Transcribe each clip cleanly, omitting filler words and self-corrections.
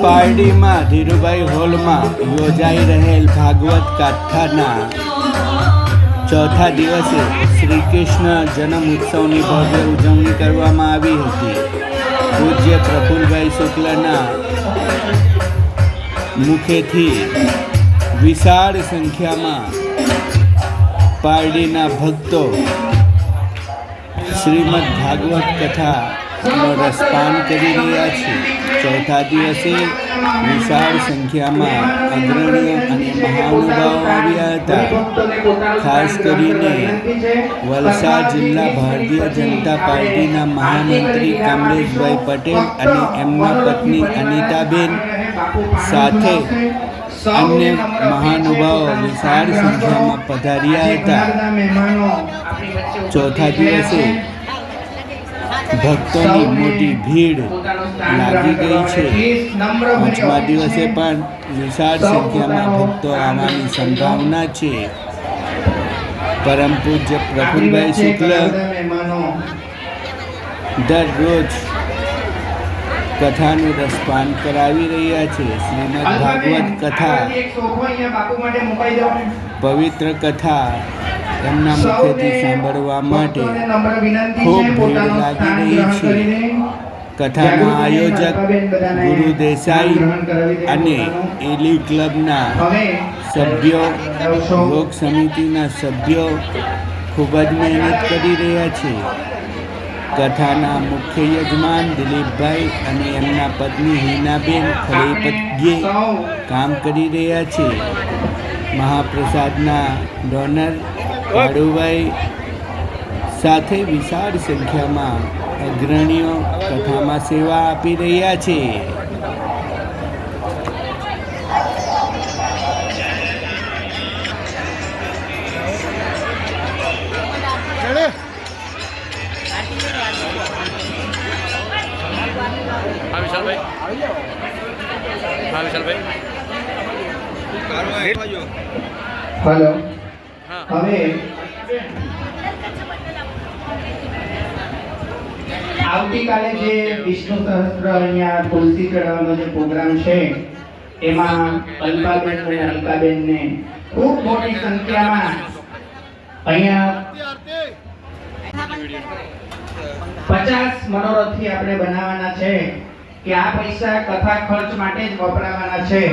પારડીમાં ધીરુભાઈ હોલમાં યોજાઈ રહેલ ભાગવત કથાના ચોથા દિવસે શ્રી કૃષ્ણ જન્મ ઉત્સવની ભવ્ય ઉજવણી કરવામાં આવી હતી. પૂજ્ય પ્રફુલભાઈ શુક્લના મુખેથી વિશાળ સંખ્યામાં પારડીના ભક્તો શ્રીમદ ભાગવત કથાનો રસપાન કરી રહ્યા છે. ચોથા દિવસે વિશાળ સંખ્યામાં અગ્રણીઓ અને મહાનુભાવો આવ્યા હતા. ખાસ કરીને વલસાડ જિલ્લા ભારતીય જનતા પાર્ટીના મહામંત્રી કમલેશભાઈ પટેલ અને એમના પત્ની અનિતાબેન સાથે અન્ય મહાનુભાવો વિશાળ સંખ્યામાં પધાર્યા હતા. ચોથા દિવસે ભક્તોની મોટી ભીડ લાગી ગઈ છે. પાંચમા દિવસે પણ વિશાળ સંખ્યામાં ભક્તો આવવાની સંભાવના છે. પરમ પૂજ્ય પ્રફુલભાઈ શુક્લ દરરોજ કથાનું રસપાન કરાવી રહ્યા છે. શ્રીમદ ભાગવત કથા પવિત્ર કથા એમના મુખેથી સાંભળવા માટે ખૂબ ભીડ લાગી રહી છે. કથાના આયોજક ગુરુ દેસાઈ અને એલી ક્લબના સભ્યો, યોગ સમિતિના સભ્યો ખૂબ જ મહેનત કરી રહ્યા છે. કથાના મુખ્ય યજમાન દિલીપભાઈ અને એમના પત્ની હિનાબેન ખરેપગે કામ કરી રહ્યા છે. મહાપ્રસાદના ડોનર કાળુભાઈ સાથે વિશાળ સંખ્યામાં અગ્રણીઓ કથામાં સેવા આપી રહ્યા છે. હેલો. હવે આવતીકાલે જે વિષ્ણુ સહસ્ત્ર અહીંયા તુલસી ચડાવવાનો જે પ્રોગ્રામ છે એમાં અલ્પાબેન અને અલ્કાબેનને ખૂબ મોટી સંખ્યામાં અહીંયા 50 મનોરથથી આપણે બનાવવાના છે કે આ પૈસા કથા ખર્ચ માટે જ વપરાવાના છે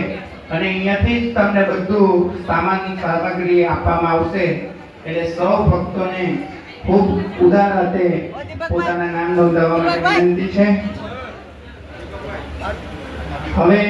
અને અહીંયાથી જ તમને બધું સામાન સામગ્રી આપવામાં આવશે. એટલે સૌ ભક્તોને ખૂબ ઉદાર હાથે પોતાના નામ નોંધાવવા માટે વિનંતી છે. હવે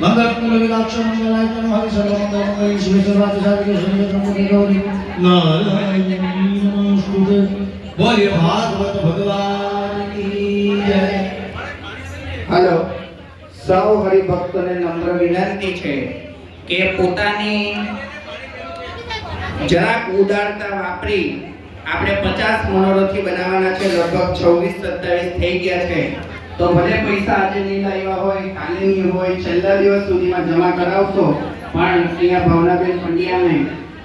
મંગળ બોલ્યો ભાગવત ભગવાન કી જય. હાલો, સૌ હરિભક્તોને નમ્ર વિનંતી છે કે પોતાની જરાક ઉદારતા વાપરી આપણે 50 મનોરથી બનાવવાના છે. લગભગ 26-27 થઈ ગયા છે. તો ભલે પૈસા આજે નહીં લાવ્યા હોય, કાલે નહીં હોય, છેલ્લા દિવસ સુધીમાં જમા કરાવશો, પણ અહીંયા ભાવનાબેન પંડ્યાને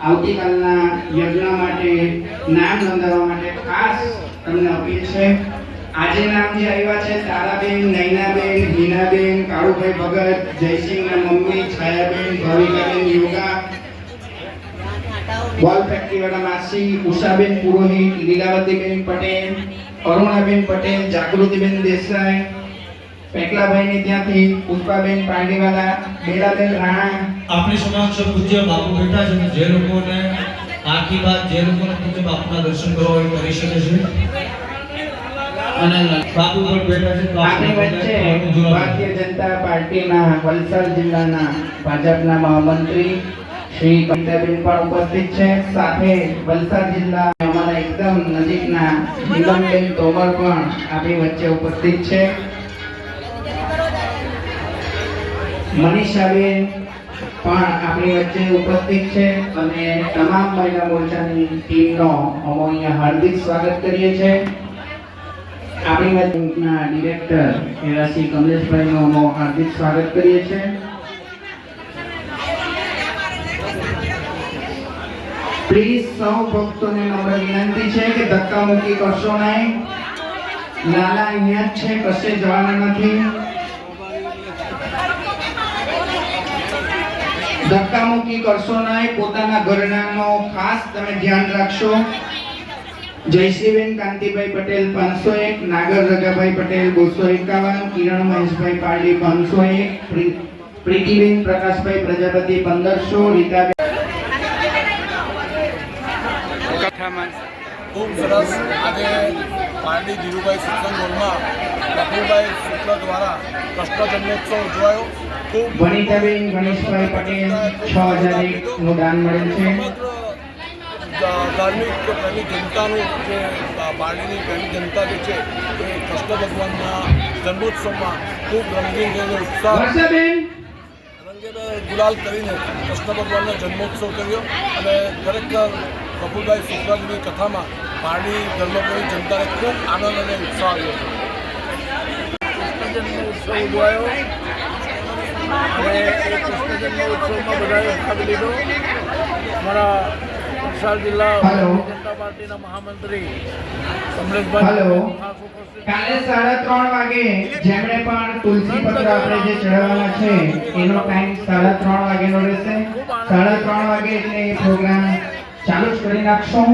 આવતીકાલના યજ્ઞ માટે નામ નોંધાવવા માટે ખાસ તમને અપીલ છે. આજે નામ જે આવ્યા છે તારાબેન, નૈનાબેન, હિનાબેન, કાળુભાઈ ભગત, જયસિંહના મમ્મી, છાયાબેન, ભાવિકાબેન યોગા, બોલ ફેક્ટરી વાળા માસી, ઉષાબેન પુરોહિત, લીલાવતીબેન પટેલ, અરુણાબેન પટેલ, જાગૃતિબેન દેસાઈ, પેકલાભાઈની ત્યાંથી પુષ્પાબેન પાંડીવાલા, બેલાબેન રાણા. આપણી સમક્ષ પૂજ્ય બાપુ બેઠા છે. જે લોકોને આખી વાત જે લોકોને પૂજ્ય બાપુના દર્શન કરવા હોય કરી શકે છે. અને બાપુ પણ બેઠા છે. તો આપણી વચ્ચે ભારતીય જનતા પાર્ટીના વલસાડ જિલ્લાના ભાજપના મહામંત્રી શ્રી કવિતાબેન પણ ઉપસ્થિત છે. સાથે વલસાડ જિલ્લા અમારા એકદમ નજીકના નીલમબેન તોમર પણ આપણી વચ્ચે ઉપસ્થિત છે. મનીષાબેન પણ આપણી વચ્ચે ઉપસ્થિત છે અને તમામ મહિલા મોરચાની ટીમનો અમે અહીંયા હાર્દિક સ્વાગત કરીએ છીએ. આપણી બેંકના ડિરેક્ટર એવા શ્રી કમલેશભાઈનું અમે હાર્દિક સ્વાગત કરીએ છીએ. પ્લીઝ સૌ ભક્તોને નમ્ર વિનંતી છે કે ધક્કા મુક્કી કરશો નહીં. લાલા અહીંયા જ છે, કશે જવાના નથી. ધક્કા મુક્કી કરશો નહીં. પોતાના ઘરનાનો ખાસ તમે ધ્યાન રાખશો. જયશ્રીબેન કાંતિભાઈ પટેલ 501, નાગર રગાભાઈ પટેલ 251, કિરણ મહેશભાઈ પારડી 501, પ્રીતિબેન પ્રકાશભાઈ પ્રજાપતિ 1500, રીતાબેન. ખૂબ સરસ. આજે પારડી ધીરુભાઈ સત્સંગ હોલમાં પ્રફુલભાઈ શુક્લ દ્વારા કૃષ્ણ જન્મોત્સવ ઉજવાયો. ખૂબ વનિતાબેન ગણેશભાઈ પટેલ 6001 નું દાન મળેલ છે. ધાર્મિક પ્રેમી જનતાનું જે પારડીની પ્રેમી જનતા જે છે એ કૃષ્ણ ભગવાનના જન્મોત્સવમાં ખૂબ રંગીન અને ઉત્સાહ વર્ષાબેન રંગે ગુલાલ કરીને કૃષ્ણ ભગવાનનો જન્મોત્સવ કર્યો અને ખરેખર પ્રફુલભાઈ શુક્લાજીની કથામાં પારડી ધર્મપ્રેમી જનતાને ખૂબ આનંદ અને ઉત્સાહ આવ્યો. કૃષ્ણ જન્મ ઉત્સવ ઉજવાયો અને એ કૃષ્ણ જન્મ ઉત્સવમાં બધાએ ભાગ લીધો. અમારા વલસાડ જિલ્લા હેલો. જનતા પાર્ટીના મહામંત્રી હેલો. કમલેશભાઈ કાલે 3:30 વાગે જેમણે પણ તુલસી પત્ર આપણે જે ચડાવવાના છે એનો ટાઈમ 3:30 વાગેનો રહેશે. 3:30 વાગે એટલે એ પ્રોગ્રામ ચાલુ જ કરી નાખશું.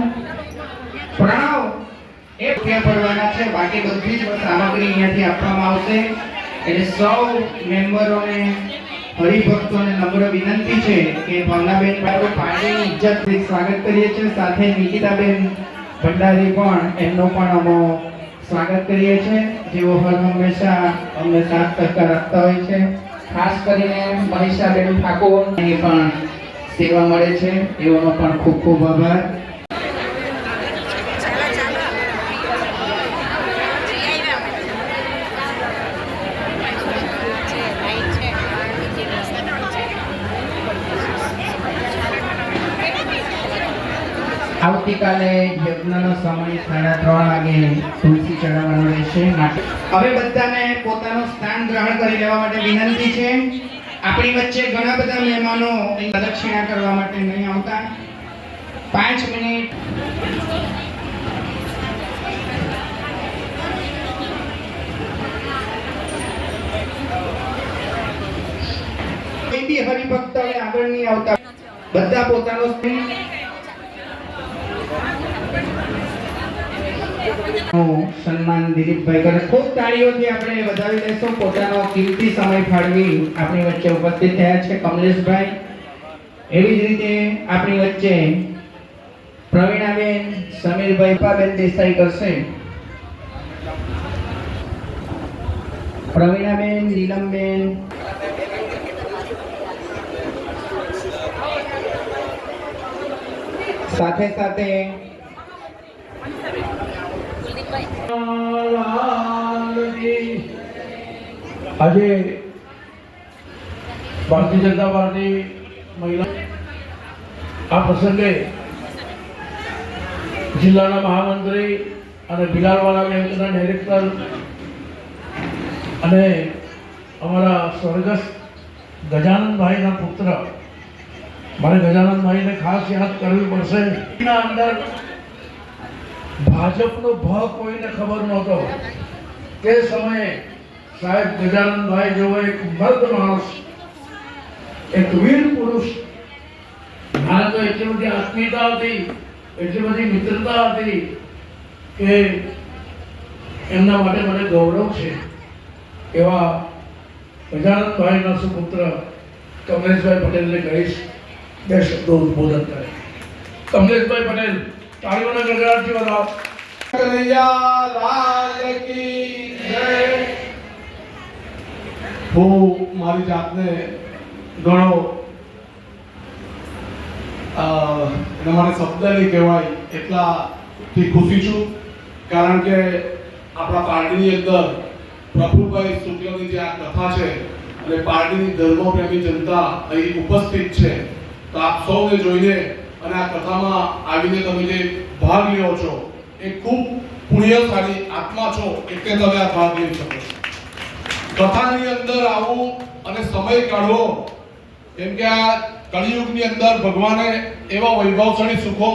પ્રણવ એ ક્યાં પડવાના છે, બાકી બધી જ સામગ્રી અહીંયાથી આપવામાં આવશે. એટલે સૌ મેમ્બરોને હરિભક્તોને નમ્ર વિનંતી છે કે ભાવનાબેન પાર્ટીની ઇજ્જતથી સ્વાગત કરીએ છીએ. સાથે નિકિતાબેન ભંડારી પણ એમનો પણ અમે સ્વાગત કરીએ છીએ, જેઓ હર હંમેશા અમને સાથ સહકાર આપતા હોય છે. ખાસ કરીને મનીષાબેન ઠાકોર એ પણ સેવા મળે છે, એવાનો પણ ખૂબ ખૂબ આભાર. આવતીકાલે યજ્ઞનો સમય 3:30 વાગે તુલસી ચડાવવાનો રહેશે. હવે બધાને પોતાનું સ્થાન ગ્રહણ કરી લેવા માટે વિનંતી છે. આપણી વચ્ચે ઘણા બધા મહેમાનો પ્રદક્ષિણા કરવા માટે નહીં આવતા. 5 મિનિટ કોઈ બી હરિભક્ત હવે આગળ નહીં આવતા. બધા પોતાનો સન્માન દિલીપભાઈ કરે. ખૂબ તાળીઓથી આપણે વધાવી લેશું. પોતાનો કિંમતી સમય ફાળવી આપણી વચ્ચે ઉપસ્થિત થયા છે કમલેશભાઈ. એવી જ રીતે આપણી વચ્ચે પ્રવીણાબેન, સમીરભાઈ, પાબેન દેસાઈ કરશે. પ્રવીણાબેન, નીલમબેન, સાથે સાથે આજે ભારતીય જનતા પાર્ટી મહિલા આ પ્રસંગે જિલ્લાના મહામંત્રી અને બિલાલવાડા બેંકના ડાયરેક્ટર અને અમારા સ્વર્ગસ્થ ગજાનંદભાઈના પુત્ર મારે ગજાનંદભાઈને ખાસ યાદ કરવી પડશે. એના અંદર ભાજપનો ભ કોઈને ખબર નહોતો. તે સમયે સાહેબ ગજાનંદભાઈ જેવો એક મર્દ માણસ, એક વીર પુરુષ, મારે તો એટલી બધી આત્મીયતા હતી, એટલી બધી મિત્રતા હતી કે એમના માટે મને ગૌરવ છે. એવા ગજાનંદભાઈના સુપુત્ર કમલેશભાઈ પટેલને કહીશ બે શબ્દો ઉદ્બોધન કરે. કમલેશભાઈ પટેલ, તાળીઓના ગણગણાટથી વધાવો. કનૈયા લાલ કી જય. હું મારી જાતને ઘણો એના માટે શબ્દ નહીં કહેવાય એટલાથી ખુશી છું, કારણ કે આપણા પાર્ટીની અંદર પ્રફુલભાઈ શુક્લની જે આ કથા છે અને પાર્ટીની ધર્મપ્રેમી જનતા અહીં ઉપસ્થિત છે, તો આપ સૌને જોઈને અને આ કથામાં આવીને તમે જે ભાગ લ્યો છો એ ખૂબ પુણ્યશાળી આત્મા છો એટલે તમે આ ભાગ લઈ શકો છો. કથાની અંદર આવું અને સમય કાઢવો, કેમ કે આ કળિયુગની અંદર ભગવાને એવા વૈભવશાળી સુખો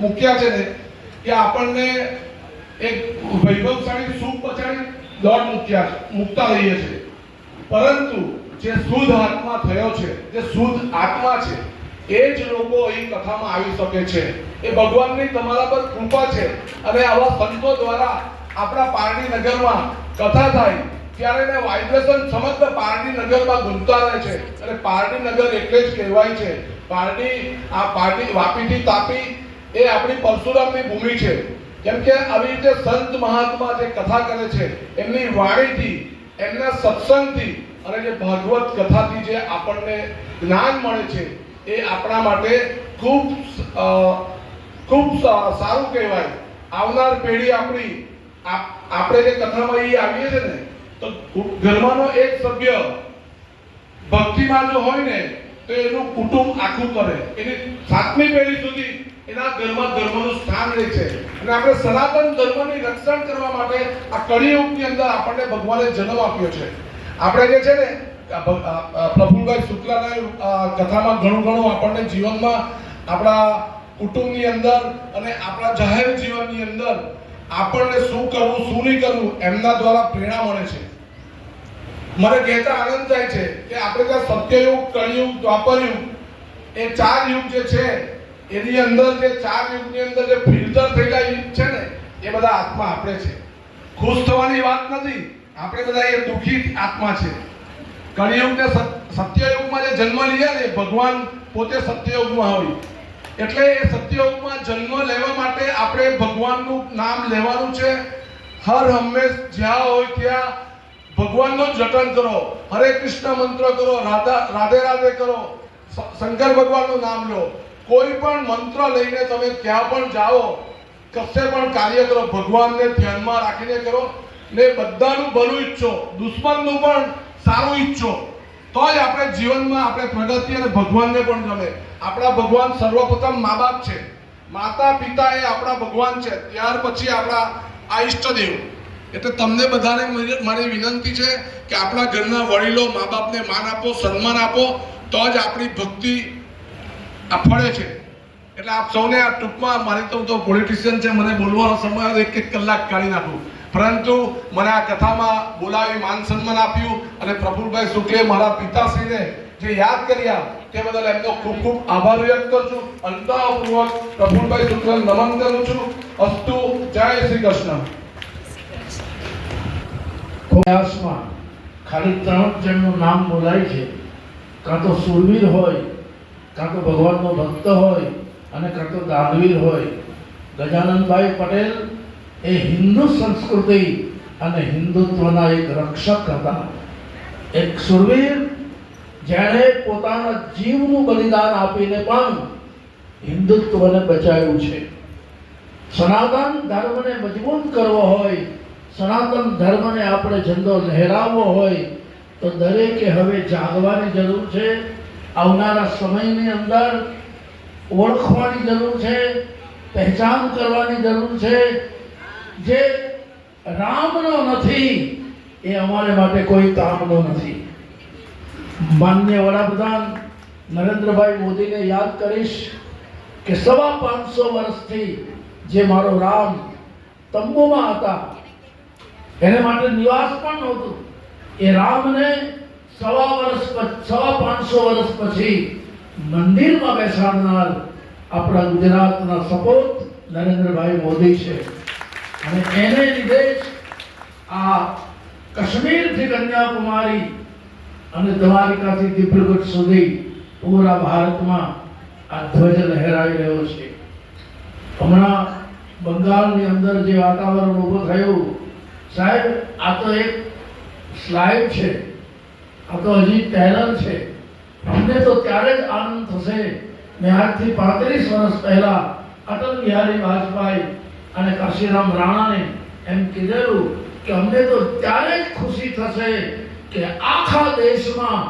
મૂક્યા છે ને કે આપણને એક વૈભવશાળી સુખ પછાડી દોડ મૂકતા રહીએ છીએ, પરંતુ જે શુદ્ધ આત્મા થયો છે, જે શુદ્ધ આત્મા છે, એ જ લોકો અહીં કથામાં આવી શકે છે. એ ભગવાનની તમારા પર કૃપા છે. અને આવા સંતો દ્વારા આપણા પારડી નગરમાં કથા થાય ત્યારે ને વાઇબ્રેશન સમગ્ર પારડી નગરમાં ગુંજતા રહે છે. અને પારડી નગર એટલે જ કહેવાય છે પારડી વાપીથી તાપી એ આપણી પરશુરામની ભૂમિ છે. કેમ કે આવી રીતે સંત મહાત્મા જે કથા કરે છે એમની વાણીથી, એમના સત્સંગથી અને જે ભાગવત કથાથી જે આપણને જ્ઞાન મળે છે એ આપણા માટે ખૂબ સારું કહેવાય. આવનાર પેઢી આપણી આપણે જે કથામાં આવીએ છે ને, તો ઘરમાંનો એક સભ્ય ભક્તિમાં જો હોય ને તો એનું કુટુંબ આખું કરે. એની 7મી પેઢી સુધી એના ઘરમાં ધર્મનું સ્થાન રહે છે. અને આપણે સનાતન ધર્મની રક્ષણ કરવા માટે આ કળિયુગની અંદર આપણને ભગવાને જન્મ આપ્યો છે. આપણે જે છે ને પ્રફુલભાઈ શુક્લાના કથામાં ઘણું આપણને જીવનમાં આપણા કુટુંબની અંદર અને આપણા જાહેર જીવનની અંદર આપણને શું કરવું શું નહીં કરવું એમના દ્વારા પ્રેરણા મળે છે. મને કહેતા આનંદ થાય છે કે આપણે ત્યાં સત્યયુગ, કળિયુગ, દ્વાપરયુગ એ 4 યુગ જે છે એની અંદર જે 4 યુગની અંદર જે ફિલ્ટર થયેલા યુગ છે ને એ બધા આત્મા આપણે છે. ખુશ થવાની વાત નથી, આપણે બધા એ દુઃખી આત્મા છે. કળિયુગ ને સત્યયુગમાં જે જન્મ લીધા ને, ભગવાન પોતે સત્યયુગમાં હોય એટલે એ સત્યયુગમાં જન્મ લેવા માટે આપણે ભગવાનનું નામ લેવાનું છે. હર હંમેશ જ્યાં હોય ત્યાં ભગવાનનું જતન કરો, હરે કૃષ્ણ મંત્ર કરો, રાધે રાધે કરો, શંકર ભગવાનનું નામ લો. કોઈ પણ મંત્ર લઈને તમે ક્યાં પણ જાઓ, કશે પણ કાર્ય કરો, ભગવાનને ધ્યાનમાં રાખીને કરો ને બધાનું ભલું ઈચ્છો, દુશ્મનનું પણ સારું ઈચ્છો, તો જ આપણે જીવનમાં આપણે પ્રગતિ અને ભગવાનને પણ ગમે. આપણા ભગવાન સર્વપ્રથમ મા બાપ છે, માતા પિતા એ આપણા ભગવાન છે, ત્યાર પછી આપણા આ ઈષ્ટદેવ. એટલે તમને બધાને મારી વિનંતી છે કે આપણા ઘરના વડીલો, મા બાપને માન આપો, સન્માન આપો, તો જ આપણી ભક્તિ આ ફળે છે. એટલે આપ સૌને આ ટૂંકમાં, મારી તો પોલિટિશિયન છે, મને બોલવાનો સમય 1 કલાક કાઢી નાખું, પરંતુ મને આ કથામાં બોલાવી માન સન્માન આપ્યું અને પ્રફુલભાઈ શુક્લે મારા પિતાશ્રીને જે યાદ કર્યા તે બદલ એમનો ખૂબ ખૂબ આભાર વ્યક્ત કરું છું. અંતઃપૂર્વક પ્રફુલભાઈ શુક્લને નમન કરું છું. અસ્તુ. જય શ્રી કૃષ્ણ. પ્રયાસમાં ખાલી 3 જણનું નામ બોલાય છે, કાં તો સુરવીર હોય, કાં તો ભગવાનનો ભક્ત હોય અને કાં તો દાનવીર હોય. ગજાનંદભાઈ પટેલ એ હિન્દુ સંસ્કૃતિ અને હિન્દુત્વના એક રક્ષક હતા, એક સુરવીર, જેણે પોતાના જીવનું બલિદાન આપીને પણ હિન્દુત્વને બચાવ્યું છે. સનાતન ધર્મને મજબૂત કરવો હોય, સનાતન ધર્મને આપણે ઝંડો લહેરાવવો હોય તો દરેકે હવે જાગવાની જરૂર છે. આવનારા સમયની અંદર ઓળખવાની જરૂર છે, પહેચાન કરવાની જરૂર છે. જે રામનો નથી એ અમારે માટે કોઈ કામનો નથી. માનનીય વડાપ્રધાન નરેન્દ્રભાઈ મોદીને યાદ કરીશ કે 550 વર્ષથી જે મારો રામ તંબુમાં હતા, એને માટે નિવાસ પણ નહોતું, એ રામને 550 વર્ષ પછી મંદિરમાં બેસાડનાર આપણા ગુજરાતના સપોત નરેન્દ્રભાઈ મોદી છે. અને એને લીધે જ આ કાશ્મીરથી કન્યાકુમારી અને દ્વારિકાથી દિબ્રુગઢ સુધી પૂરા ભારતમાં આ ધ્વજ લહેરાઈ રહ્યો છે. હમણાં બંગાળની અંદર જે વાતાવરણ ઊભું થયું, સાહેબ, આ તો એક સ્લાઇડ છે, આ તો હજી ટેલર છે. અમને તો ત્યારે જ આનંદ થશે. મેં આજથી 35 વર્ષ પહેલા અટલ બિહારી વાજપેયી અને કાશીરામ રાણાને એમ કીધેલું કે અમને તો ત્યારે જ ખુશી થશે કે આખા દેશમાં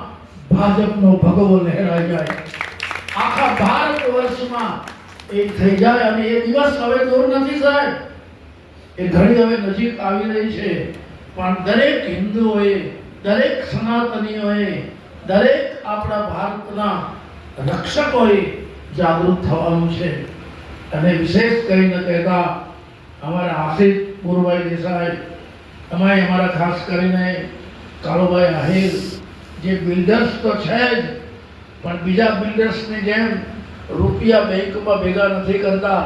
ભાજપનો ભગવો લહેરાઈ જાય, આખા ભારત વર્ષમાં એક થઈ જાય. અને એ દિવસ હવે દૂર નથી સાહેબ, એ ઘડી હવે નજીક આવી રહી છે. પણ દરેક હિન્દુઓએ, દરેક સનાતનીઓએ, દરેક આપણા ભારતના રક્ષકોએ જાગૃત થવાનું છે. અને વિશેષ કરીને કહેતા અમારા આશિષ ગુરુભાઈ દેસાઈ, અમારા ખાસ કરીને કાળુભાઈ આહિર, જે બિલ્ડર્સ તો છે જ, પણ બીજા બિલ્ડર્સની જેમ રૂપિયા બેંકમાં ભેગા નથી કરતા.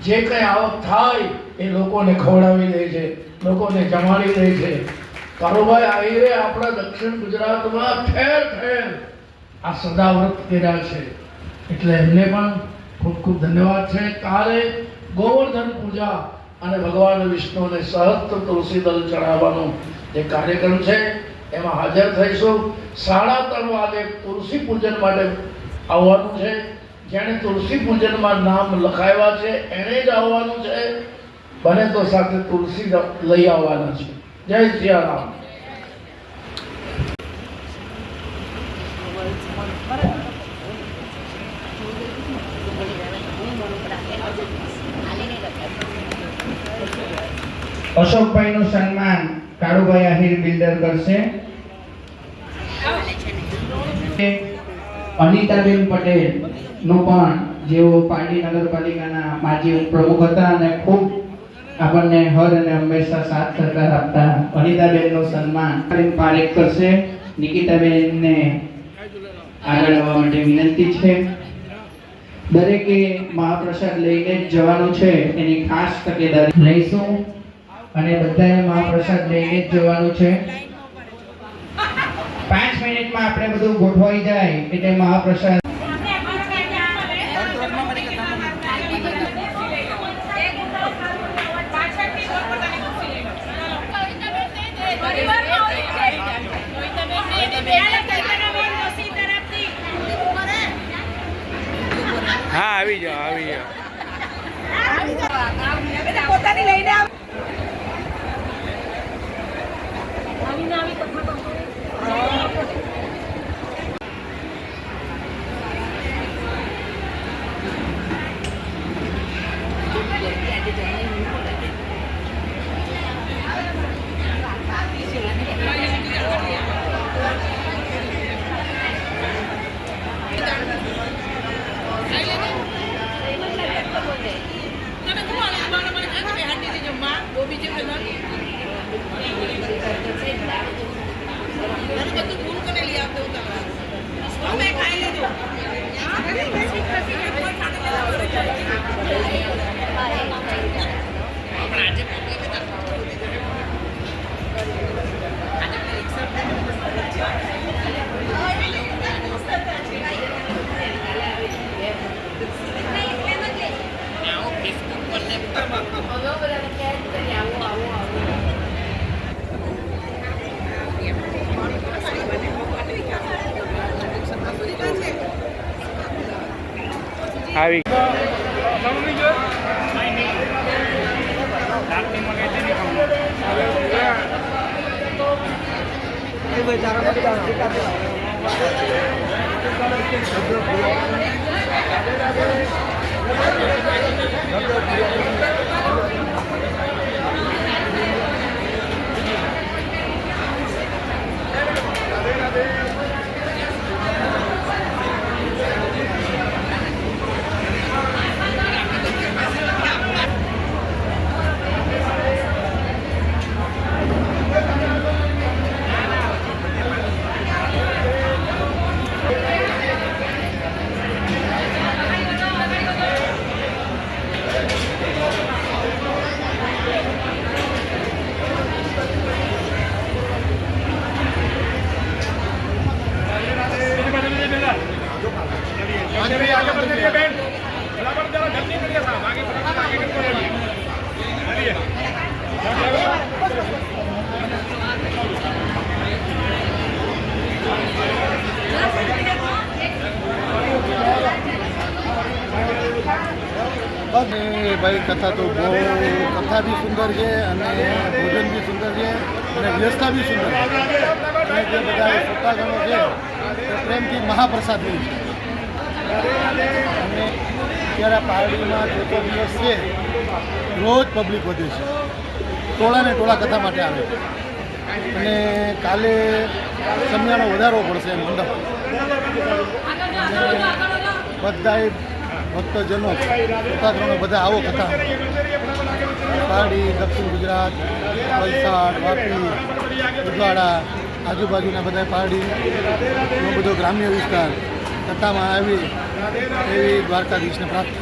જે કંઈ આવક થાય એ લોકોને ખવડાવી દે છે, લોકોને જમાડી દે છે. કાળુભાઈ આહિરે આપણા દક્ષિણ ગુજરાતમાં ઠેર ઠેર આ સદાવ્રત કર્યા છે, એટલે એમને પણ ખૂબ ખૂબ ધન્યવાદ છે. કાલે ગોવર્ધન પૂજા અને ભગવાન વિષ્ણુને સહસ્ત્ર તુલસી દળ ચડાવવાનો જે કાર્યક્રમ છે એમાં હાજર થઈશું. 3:30 વાગે તુલસી પૂજન માટે આવવાનું છે. જેણે તુલસી પૂજનમાં નામ લખાવ્યા છે એણે જ આવવાનું છે. બને તો સાથે તુલસી લઈ આવવાના છે. જય સિયારામ. અશોકભાઈનું સન્માન કાળુભાઈ આહિર બિલ્ડર કરશે. અનિતાબેન પટેલ નું પણ, જેઓ પારડી નગરપાલિકાના માજી પ્રમુખ હતા અને ખૂબ આપણને હર અને હંમેશા સાથ સહકાર આપતા અનિતાબેનનું સન્માન પારેખ કરશે. નિકિતાબેનને આગળ આવવા માટે વિનંતી છે. દરેકે મહાપ્રસાદ લઈને જ જવાનું છે, એની ખાસ તકેદારી લઈશું. અને બધાએ મહાપ્રસાદ લઈને જ જવાનું છે. 5 મિનિટમાં આપણે બધું ગોઠવાઈ જાય એટલે મહાપ્રસાદ. હા, આવી જાઓ, આવી જાઓ. પોતાની લઈને આવ. આવી બસ ભાઈ કથા તો બહુ કથા બી સુંદર છે અને ભોજન બી સુંદર છે અને વ્યવસ્થા બી સુંદર છે અને જે બધા શ્રોતાગણો છે તે પ્રેમથી મહાપ્રસાદ લે છે અને અત્યારે પારડીમાં ચોથો દિવસ છે રોજ પબ્લિક વધે છે ટોળાને ટોળા કથા માટે આવે છે અને કાલે સમયાનો વધારો પડશે મંડપ બધાએ ભક્તજનો શ્રોતાગણો બધા આવો કથા પારડી દક્ષિણ ગુજરાત વલસાડ વાપી ઉદવાડા આજુબાજુના બધા પારડી એવો બધો ગ્રામ્ય વિસ્તાર કથામાં આવી એવી દ્વારકાધીશને પ્રાપ્ત